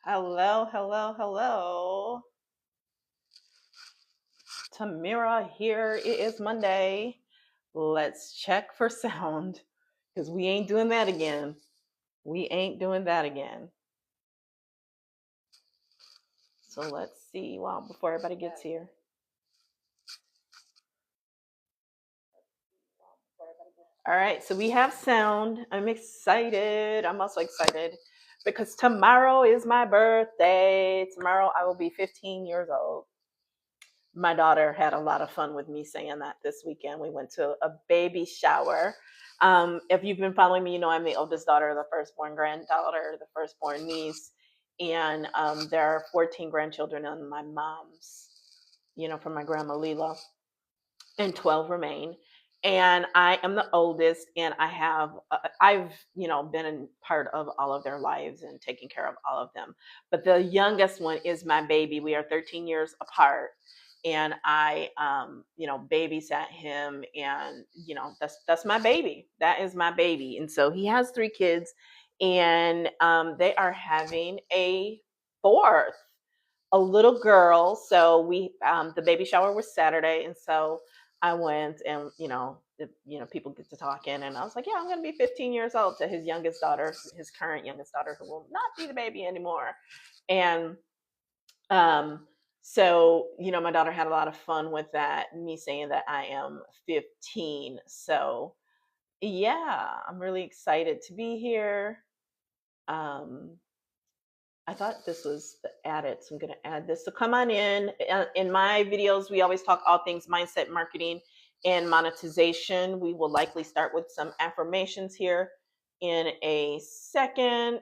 Hello, hello, hello. Tamira here. It is Monday. Let's check for sound because we ain't doing that again. We ain't doing that again. So let's see. Well, before everybody gets here. All right, so we have sound. I'm excited. I'm also excited because tomorrow is my birthday. Tomorrow I will be 15 years old. My daughter had a lot of fun with me saying that this weekend. We went to a baby shower. If you've been following me, you know I'm the oldest daughter, the firstborn granddaughter, the firstborn niece, and there are 14 grandchildren on my mom's, from my grandma Leela, and 12 remain. And I am the oldest, and I've been a part of all of their lives and taking care of all of them. But the youngest one is my baby. We are 13 years apart, and I babysat him, and that's my baby. That is my baby. And so he has 3 kids, and they are having a fourth, a little girl. So we the baby shower was Saturday, and so I went, and people get to talking, and I was like, yeah, I'm going to be 15 years old, to his youngest daughter, his current youngest daughter, who will not be the baby anymore. And so my daughter had a lot of fun with that, me saying that I am 15. So yeah, I'm really excited to be here. I thought this was added, so I'm going to add this. So come on in. In my videos, we always talk all things mindset, marketing, and monetization. We will likely start with some affirmations here in a second.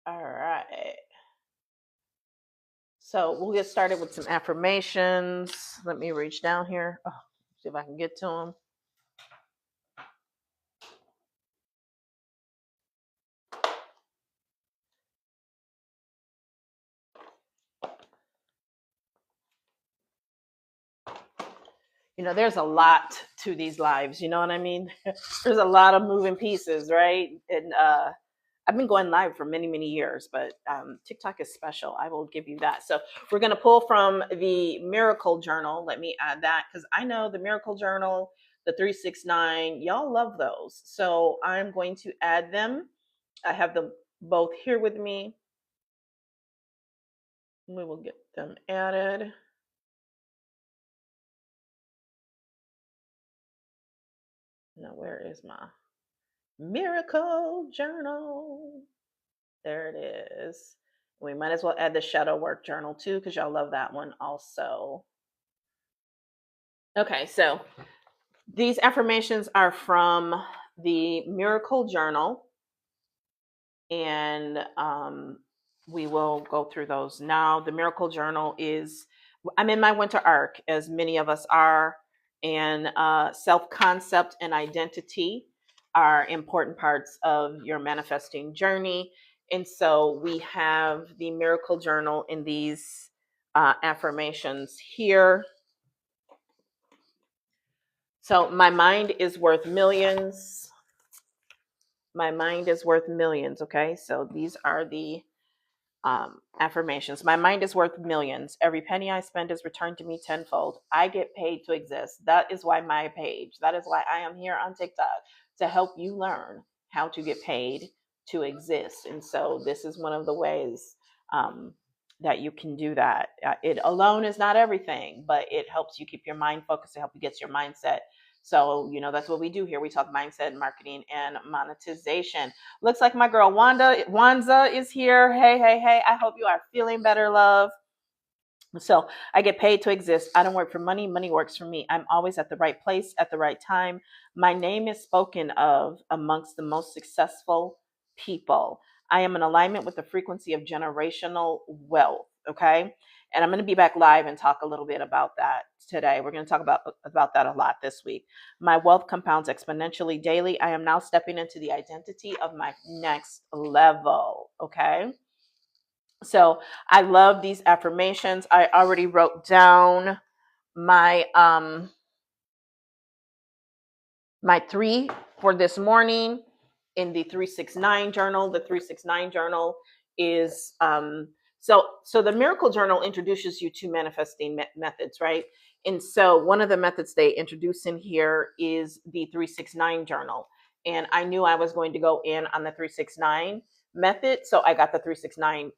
All right. So we'll get started with some affirmations. Let me reach down here. Oh, see if I can get to them. There's a lot to these lives. You know what I mean? There's a lot of moving pieces, right? And I've been going live for many, many years, but TikTok is special. I will give you that. So we're going to pull from the Miracle Journal. Let me add that because I know the Miracle Journal, the 369, y'all love those. So I'm going to add them. I have them both here with me. We will get them added. Now, where is my Miracle Journal? There it is. We might as well add the shadow work journal too, because y'all love that one also. Okay, so these affirmations are from the Miracle Journal, and we will go through those now. The Miracle Journal is, I'm in my winter arc, as many of us are, and self-concept and identity are important parts of your manifesting journey. And so we have the Miracle Journal in these affirmations here. So my mind is worth millions. My mind is worth millions. Okay, so these are the affirmations. My mind is worth millions. Every penny I spend is returned to me tenfold. I get paid to exist. That is why my page, that is why I am here on TikTok, to help you learn how to get paid to exist. And so this is one of the ways that you can do that. It alone is not everything, but it helps you keep your mind focused, to help you get your mindset. So, that's what we do here. We talk mindset, marketing, and monetization. Looks like my girl Wanza is here. Hey, hey, hey. I hope you are feeling better, love. So I get paid to exist. I don't work for money. Money works for me. I'm always at the right place at the right time. My name is spoken of amongst the most successful people. I am in alignment with the frequency of generational wealth. Okay. And I'm going to be back live and talk a little bit about that today. We're going to talk about that a lot this week. My wealth compounds exponentially daily. I am now stepping into the identity of my next level. Okay. So I love these affirmations. I already wrote down my my 3 for this morning in the 369 journal. The 369 journal is so the miracle journal introduces you to manifesting methods, right? And so one of the methods they introduce in here is the 369 journal. And I knew I was going to go in on the 369 method, so I got the 369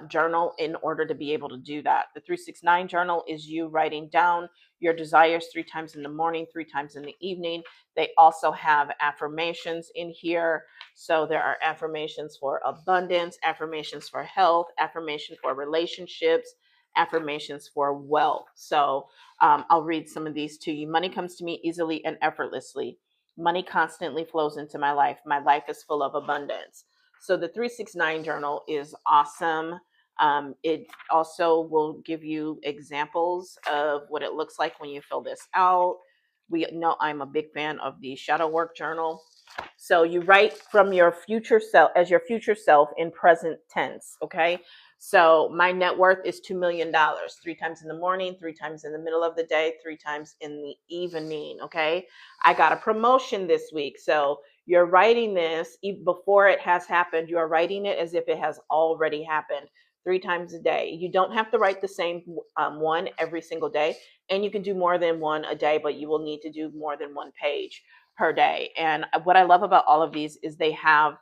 journal in order to be able to do that. The 369 journal is you writing down your desires 3 times in the morning, 3 times in the evening. They also have affirmations in here. So there are affirmations for abundance, affirmations for health, affirmations for relationships, affirmations for wealth. So I'll read some of these to you. Money comes to me easily and effortlessly. Money constantly flows into my life. My life is full of abundance. So the 369 journal is awesome. It also will give you examples of what it looks like when you fill this out. We know I'm a big fan of the shadow work journal. So you write from your future self as your future self in present tense. Okay. So my net worth is $2 million, 3 times in the morning, 3 times in the middle of the day, 3 times in the evening. Okay. I got a promotion this week. So you're writing this before it has happened. You're writing it as if it has already happened 3 times a day. You don't have to write the same one every single day. And you can do more than one a day, but you will need to do more than 1 page per day. And what I love about all of these is they have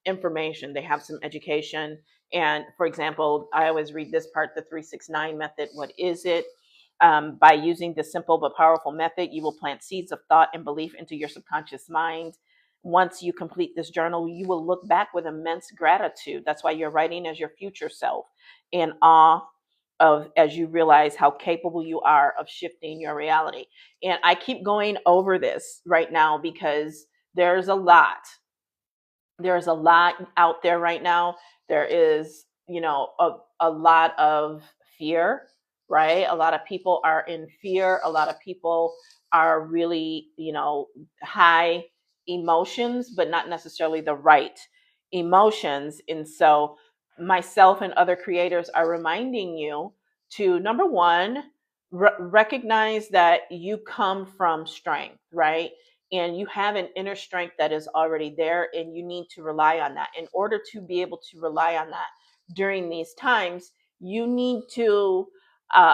information, they have some education. And for example, I always read this part, the 369 method. What is it? By using this simple but powerful method, you will plant seeds of thought and belief into your subconscious mind. Once you complete this journal, you will look back with immense gratitude. That's why you're writing as your future self, in awe of as you realize how capable you are of shifting your reality. And I keep going over this right now because there's a lot. There's a lot out there right now. There is, a lot of fear, right? A lot of people are in fear. A lot of people are really, high emotions, but not necessarily the right emotions. And so myself and other creators are reminding you to, number one, recognize that you come from strength, right? And you have an inner strength that is already there, and you need to rely on that. In order to be able to rely on that during these times, you need to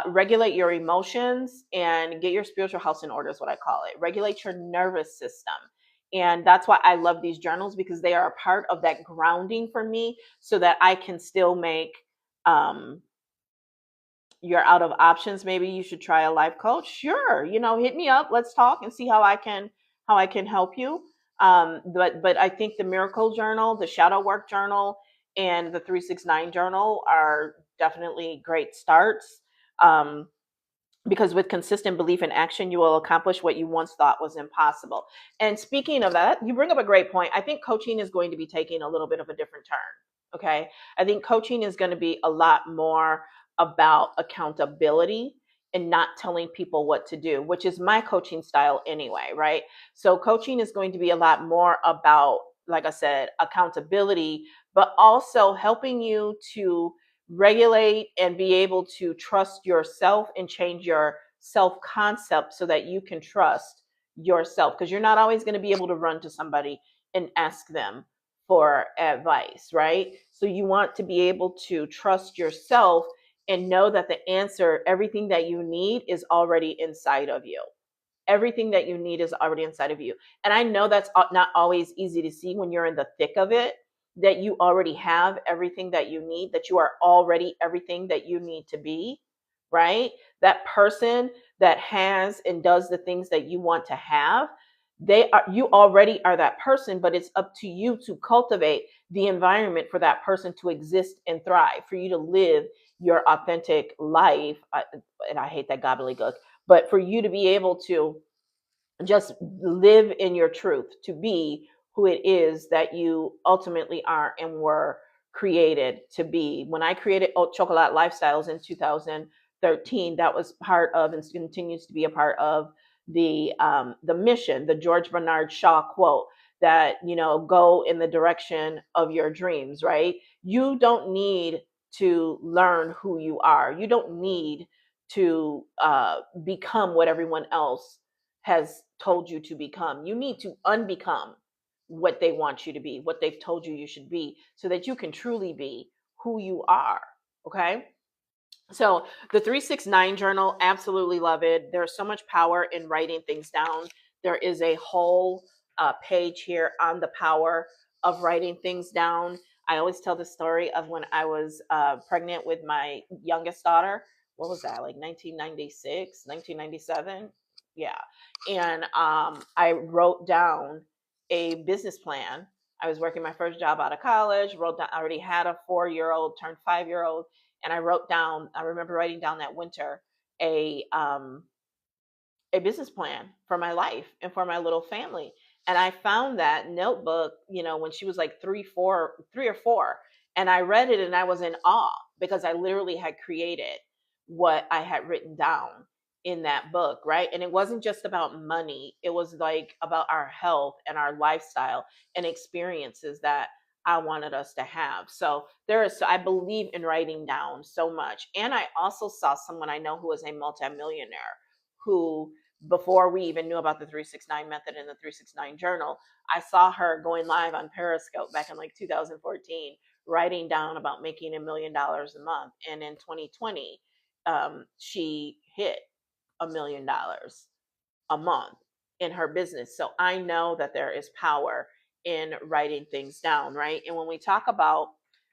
regulate your emotions and get your spiritual house in order, is what I call it. Regulate your nervous system. And that's why I love these journals, because they are a part of that grounding for me, so that I can still make you're out of options. Maybe you should try a life coach. Sure, hit me up. Let's talk and see how I can help you. But I think the Miracle Journal, the Shadow Work Journal, and the 369 Journal are definitely great starts. Because with consistent belief and action, you will accomplish what you once thought was impossible. And speaking of that, you bring up a great point. I think coaching is going to be taking a little bit of a different turn. Okay. I think coaching is going to be a lot more about accountability and not telling people what to do, which is my coaching style anyway, right? So coaching is going to be a lot more about, like I said, accountability, but also helping you to regulate and be able to trust yourself and change your self concept so that you can trust yourself, because you're not always going to be able to run to somebody and ask them for advice, right? So you want to be able to trust yourself and know that the answer, everything that you need, is already inside of you. Everything that you need is already inside of you. And I know that's not always easy to see when you're in the thick of it, that you already have everything that you need, that you are already everything that you need to be, right? That person that has and does the things that you want to have, you already are that person, but it's up to you to cultivate the environment for that person to exist and thrive, for you to live your authentic life. And I hate that gobbledygook, but for you to be able to just live in your truth, to be who it is that you ultimately are and were created to be. When I created Haute Chocolat Lifestyles in 2013, that was part of, and continues to be a part of, the mission, the George Bernard Shaw quote, that go in the direction of your dreams, right? You don't need to learn who you are. You don't need to become what everyone else has told you to become. You need to unbecome what they want you to be, what they've told you should be, so that you can truly be who you are. Okay. So the 369 journal, absolutely love it. There's so much power in writing things down. There is a whole page here on the power of writing things down. I always tell the story of when I was pregnant with my youngest daughter. What was that, like 1996, 1997? Yeah. And I wrote down a business plan. I was working my first job out of college, wrote down, I already had a 4-year-old, turned 5-year-old, and I wrote down, I remember writing down that winter a um a business plan for my life and for my little family. And I found that notebook, when she was like 3 or 4, and I read it and I was in awe because I literally had created what I had written down in that book, right? And it wasn't just about money, it was like about our health and our lifestyle and experiences that I wanted us to have. So I believe in writing down so much. And I also saw someone I know who is a multimillionaire who, before we even knew about the 369 method and the 369 journal, I saw her going live on Periscope back in like 2014, writing down about making $1 million a month. And in 2020, she hit $1 million a month in her business. So I know that there is power in writing things down, right? And when we talk about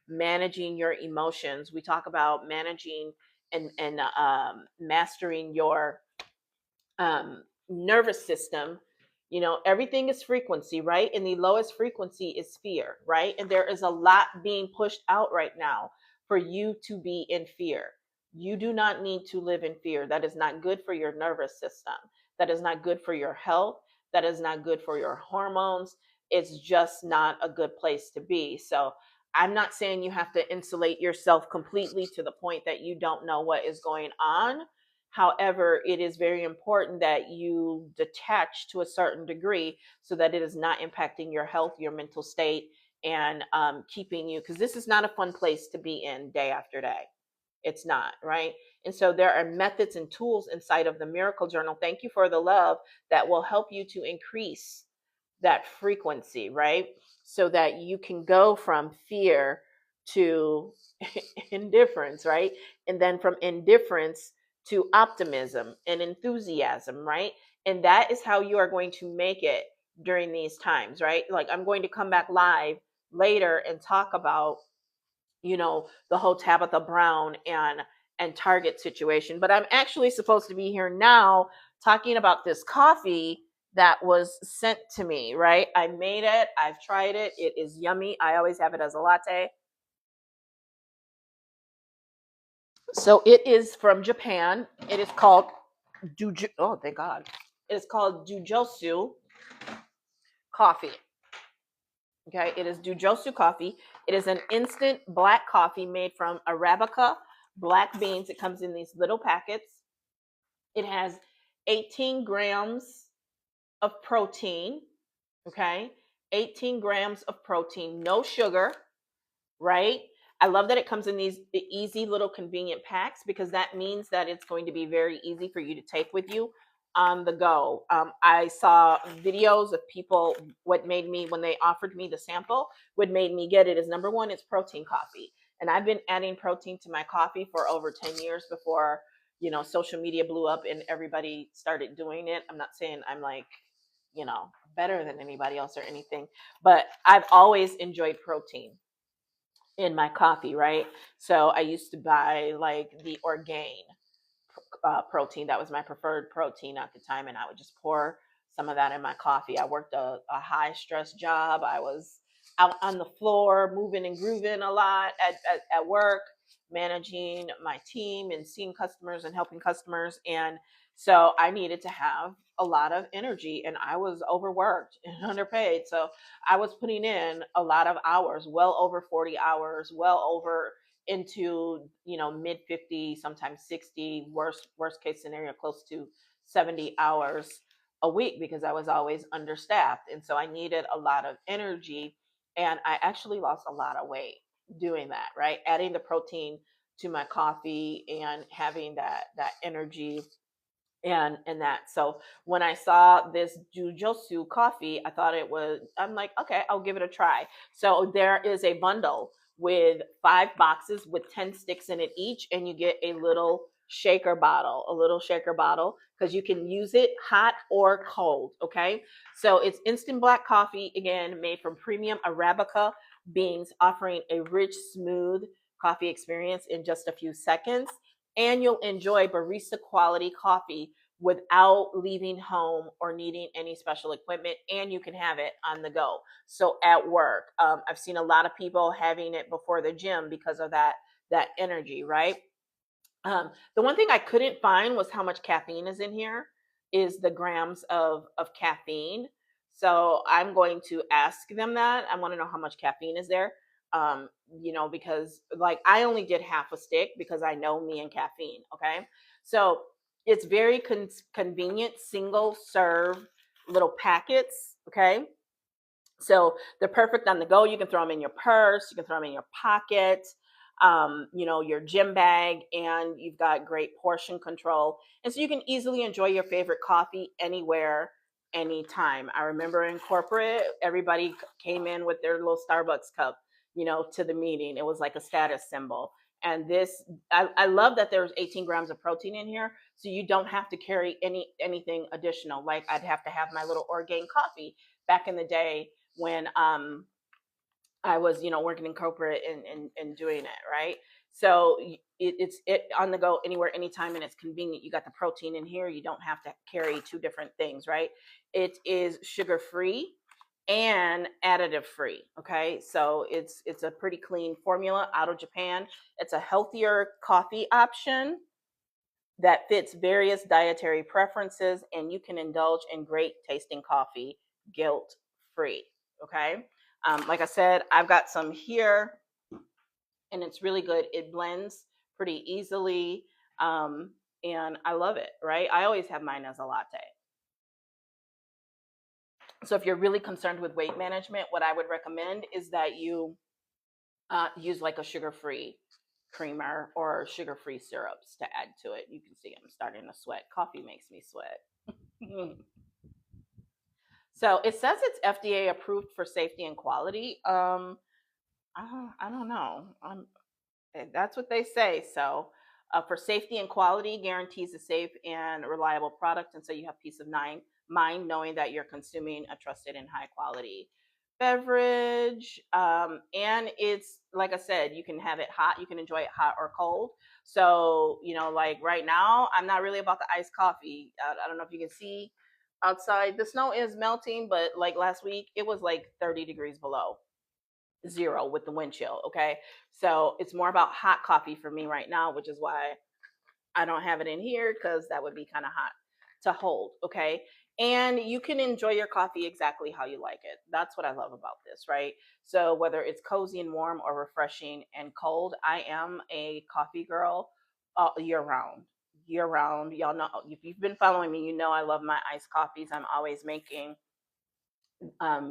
managing your emotions, we talk about managing and mastering your nervous system. Everything is frequency, right? And the lowest frequency is fear, right? And there is a lot being pushed out right now for you to be in fear. You do not need to live in fear. That is not good for your nervous system. That is not good for your health. That is not good for your hormones. It's just not a good place to be. So I'm not saying you have to insulate yourself completely to the point that you don't know what is going on. However, it is very important that you detach to a certain degree so that it is not impacting your health, your mental state, and keeping you, because this is not a fun place to be in day after day. It's not, right? And so there are methods and tools inside of the Miracle Journal. Thank you for the love that will help you to increase that frequency, right? So that you can go from fear to indifference, right? And then from indifference to optimism and enthusiasm, right? And that is how you are going to make it during these times, right? Like, I'm going to come back live later and talk about, the whole Tabitha Brown and Target situation. But I'm actually supposed to be here now talking about this coffee that was sent to me, right? I made it, I've tried it, it is yummy. I always have it as a latte. So it is from Japan. It is called oh, thank God. It is called Jujosu coffee. Okay, it is Jujosu coffee. It is an instant black coffee made from Arabica black beans. It comes in these little packets. It has 18 grams of protein. Okay, 18 grams of protein, no sugar, right? I love that it comes in these easy little convenient packs, because that means that it's going to be very easy for you to take with you on the go. I saw videos of people, what made me, when they offered me the sample, what made me get it is, number one, it's protein coffee. And I've been adding protein to my coffee for over 10 years before, social media blew up and everybody started doing it. I'm not saying I'm like, better than anybody else or anything, but I've always enjoyed protein in my coffee, right? So I used to buy like the Orgain protein. That was my preferred protein at the time, and I would just pour some of that in my coffee. I worked a high stress job. I was out on the floor, moving and grooving a lot at work, managing my team and seeing customers and helping customers. And so I needed to have a lot of energy, and I was overworked and underpaid. So I was putting in a lot of hours, well over 40 hours, well over into, mid 50, sometimes 60, worst case scenario, close to 70 hours a week, because I was always understaffed. And so I needed a lot of energy, and I actually lost a lot of weight. doing that, right? Adding the protein to my coffee and having that energy and that. So when I saw this jujutsu coffee, I thought it was, I'm like, okay, I'll give it a try. So there is a bundle with 5 boxes with 10 sticks in it each, and you get a little shaker bottle, because you can use it hot or cold. Okay. So it's instant black coffee, again, made from premium Arabica beans, offering a rich, smooth coffee experience in just a few seconds, and you'll enjoy barista quality coffee without leaving home or needing any special equipment, and you can have it on the go. So at work, I've seen a lot of people having it before the gym because of that energy, right? The one thing I couldn't find was how much caffeine is in here, is the grams of caffeine. So I'm going to ask them that. I want to know how much caffeine is there. Because like I only did half a stick because I know me and caffeine. Okay. So it's very convenient, single serve little packets. Okay. So they're perfect on the go. You can throw them in your purse, you can throw them in your pocket, your gym bag, and you've got great portion control. And so you can easily enjoy your favorite coffee anywhere, anytime. I remember in corporate, everybody came in with their little Starbucks cup, to the meeting. It was like a status symbol. And this, I love that there's 18 grams of protein in here, so you don't have to carry anything additional. Like I'd have to have my little Orgain coffee back in the day when I was, working in corporate and doing it, right? So it's on the go anywhere, anytime, and it's convenient. You got the protein in here. You don't have to carry two different things, right? It is sugar free and additive free. Okay, so it's a pretty clean formula out of Japan. It's a healthier coffee option that fits various dietary preferences, and you can indulge in great tasting coffee guilt free. Okay. Like I said, I've got some here, and it's really good. It blends pretty easily. And I love it, right? I always have mine as a latte. So if you're really concerned with weight management, what I would recommend is that you use like a sugar-free creamer or sugar-free syrups to add to it. You can see I'm starting to sweat. Coffee makes me sweat. So it says it's FDA approved for safety and quality. I don't know. That's what they say. So for safety and quality, guarantees a safe and reliable product, and so you have peace of mind knowing that you're consuming a trusted and high quality beverage. And it's like I said, you can have it hot, you can enjoy it hot or cold. So like right now, I'm not really about the iced coffee. I don't know if you can see outside. The snow is melting, but like last week, it was like 30 degrees below zero with the wind chill. Okay. So it's more about hot coffee for me right now, which is why I don't have it in here, because that would be kind of hot to hold. Okay. And you can enjoy your coffee exactly how you like it. That's what I love about this, right? So whether it's cozy and warm or refreshing and cold, I am a coffee girl year round. Year round. Y'all know, if you've been following me, you know I love my iced coffees. I'm always making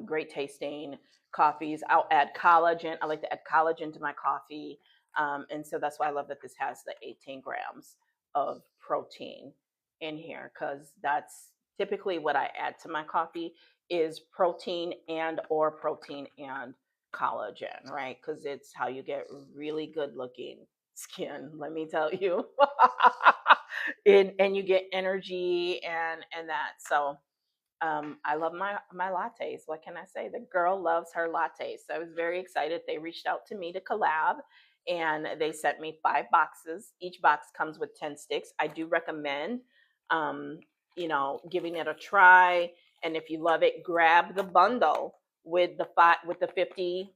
great tasting coffees. I'll add collagen. I like to add collagen to my coffee. And so that's why I love that this has the 18 grams of protein in here, because that's typically what I add to my coffee is protein and collagen, right? Because it's how you get really good looking skin, let me tell you. And you get energy and that. So I love my lattes. What can I say? The girl loves her lattes. So I was very excited. They reached out to me to collab, and they sent me 5 boxes. Each box comes with 10 sticks. I do recommend, giving it a try. And if you love it, grab the bundle with the 50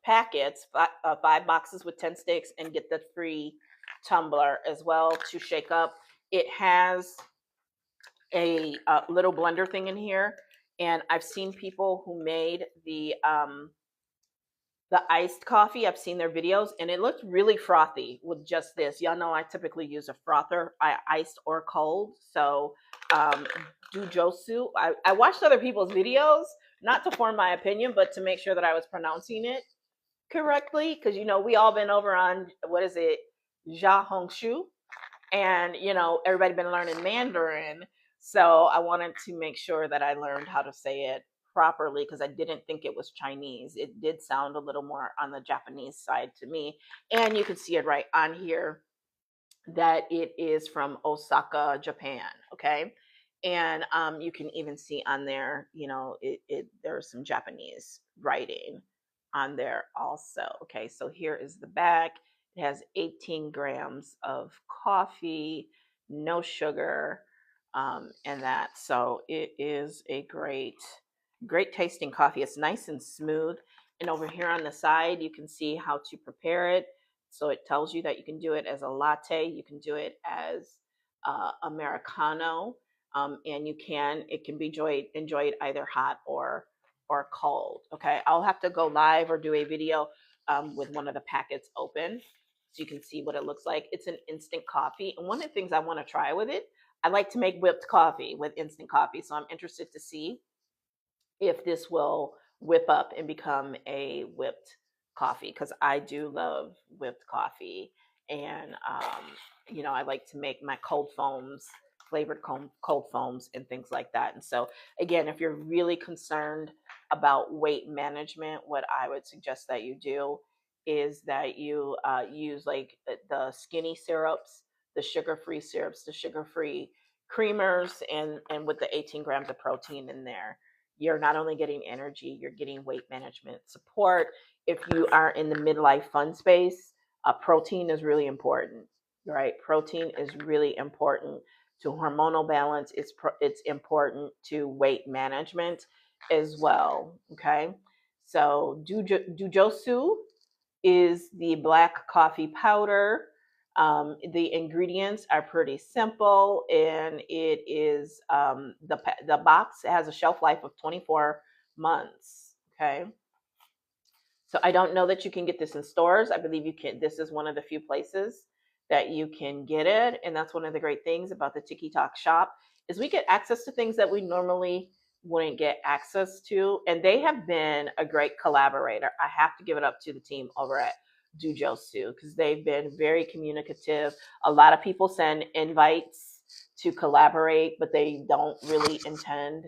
packets, 5 boxes with 10 sticks, and get the free tumbler as well to shake up. It has a little blender thing in here, and I've seen people who made the iced coffee. I've seen their videos, and it looked really frothy with just this. Y'all know I typically use a frother, iced or cold. So Jujutsu. I watched other people's videos, not to form my opinion, but to make sure that I was pronouncing it correctly, because we all been over on, what is it, Ja Hongshu, and everybody been learning Mandarin. So I wanted to make sure that I learned how to say it properly, because I didn't think it was Chinese. It did sound a little more on the Japanese side to me, and you can see it right on here that it is from Osaka, Japan. Okay. And you can even see on there, there's some Japanese writing on there also. Okay. So here is the back. It has 18 grams of coffee, no sugar, and that. So it is a great tasting coffee. It's nice and smooth. And over here on the side, you can see how to prepare it. So it tells you that you can do it as a latte, you can do it as Americano, and it can be enjoyed either hot or cold. Okay, I'll have to go live or do a video with one of the packets open so you can see what it looks like. It's an instant coffee, and one of the things I want to try with it, I like to make whipped coffee with instant coffee. So I'm interested to see if this will whip up and become a whipped coffee, because I do love whipped coffee. And I like to make my cold foams, flavored cold foams and things like that. And so again, if you're really concerned about weight management, what I would suggest that you do is that you use like the skinny syrups, the sugar-free syrups, the sugar-free creamers, and with the 18 grams of protein in there, you're not only getting energy, you're getting weight management support. If you are in the midlife fun space, protein is really important, right? Protein is really important to hormonal balance. It's important to weight management as well. Okay, so Dujosu is the black coffee powder. The ingredients are pretty simple, and it is the box has a shelf life of 24 months. Okay, so I don't know that you can get this in stores. I believe you can. This is one of the few places that you can get it, and that's one of the great things about the Tiki Talk shop is we get access to things that we normally wouldn't get access to, and they have been a great collaborator. I have to give it up to the team over at Dujosu because they've been very communicative. A lot of people send invites to collaborate, but they don't really intend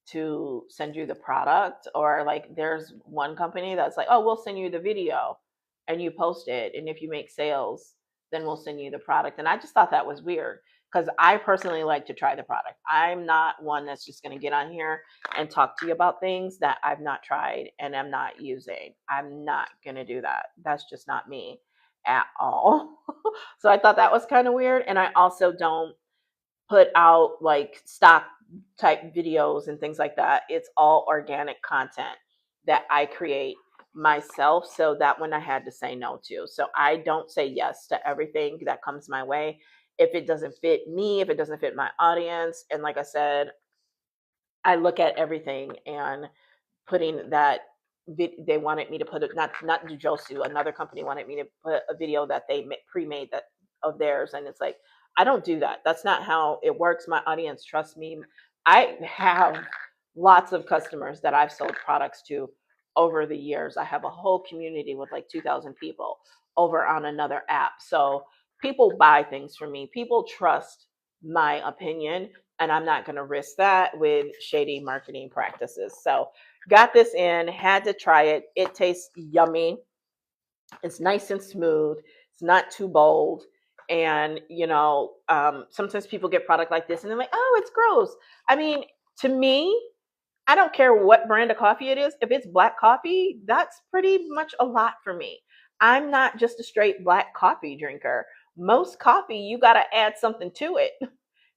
to send you the product. Or like there's one company that's like, oh, we'll send you the video and you post it, and if you make sales, then we'll send you the product. And I just thought that was weird because I personally like to try the product. I'm not one that's just going to get on here and talk to you about things that I've not tried and am not using. I'm not going to do that. That's just not me at all. So I thought that was kind of weird. And I also don't put out like stock type videos and things like that. It's all organic content that I create myself. So that one I had to say no to. So I don't say yes to everything that comes my way if it doesn't fit me, if it doesn't fit my audience. And like I said, I look at everything, and putting that they wanted me to put it, not Jujosu, another company wanted me to put a video that they pre-made that of theirs, and it's like I don't do that. That's not how it works. My audience trusts me. I have lots of customers that I've sold products to over the years. I have a whole community with like 2,000 people over on another app. So people buy things from me. People trust my opinion, and I'm not going to risk that with shady marketing practices. So got this in, had to try it. It tastes yummy. It's nice and smooth. It's not too bold. And, sometimes people get product like this and they're like, oh, it's gross. I mean, to me, I don't care what brand of coffee it is. If it's black coffee, that's pretty much a lot for me. I'm not just a straight black coffee drinker. Most coffee, you got to add something to it.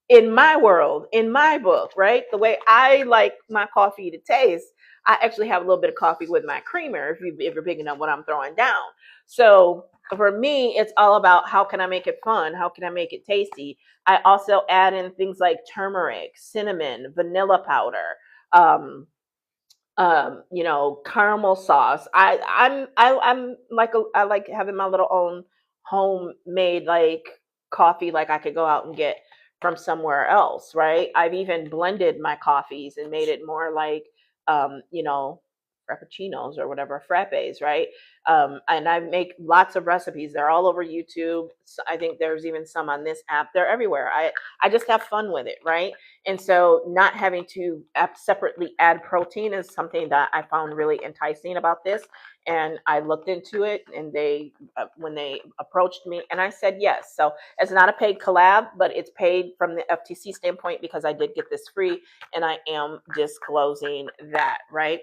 In my world, in my book, right? The way I like my coffee to taste, I actually have a little bit of coffee with my creamer if you're picking up what I'm throwing down. So for me, it's all about how can I make it fun? How can I make it tasty? I also add in things like turmeric, cinnamon, vanilla powder, caramel sauce. I'm like I like having my little own homemade like coffee, like I could go out and get from somewhere else, right? I've even blended my coffees and made it more like, frappuccinos or whatever, frappes, right? And I make lots of recipes. They're all over YouTube. I think there's even some on this app. They're everywhere. I just have fun with it, right? And so not having to separately add protein is something that I found really enticing about this. And I looked into it, and they when they approached me, and I said yes. So it's not a paid collab, but it's paid from the FTC standpoint because I did get this free, and I am disclosing that, right?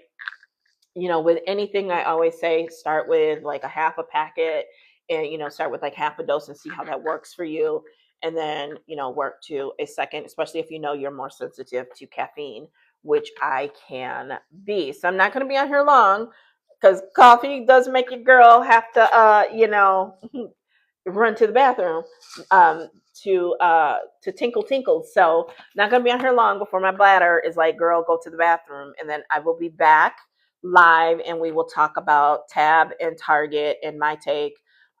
With anything, I always say start with like a half a packet, and start with like half a dose and see how that works for you. And then, work to a second, especially if you're more sensitive to caffeine, which I can be. So I'm not going to be on here long because coffee does make your girl have to, run to the bathroom um, to tinkle tinkle. So not gonna be on here long before my bladder is like, girl, go to the bathroom, and then I will be back live, and we will talk about Tab and Target and my take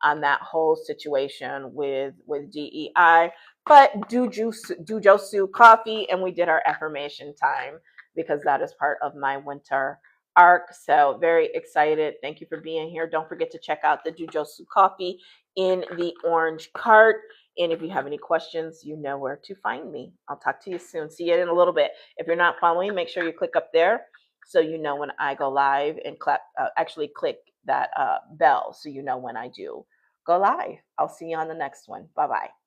on that whole situation with DEI. But do Josu coffee, and we did our affirmation time because that is part of my winter arc. So very excited. Thank you for being here. Don't forget to check out the Jujosu coffee in the orange cart. And if you have any questions, you know where to find me. I'll talk to you soon. See you in a little bit. If you're not following, make sure you click up there so you know when I go live, and actually click that bell so you know when I do go live. I'll see you on the next one. Bye-bye.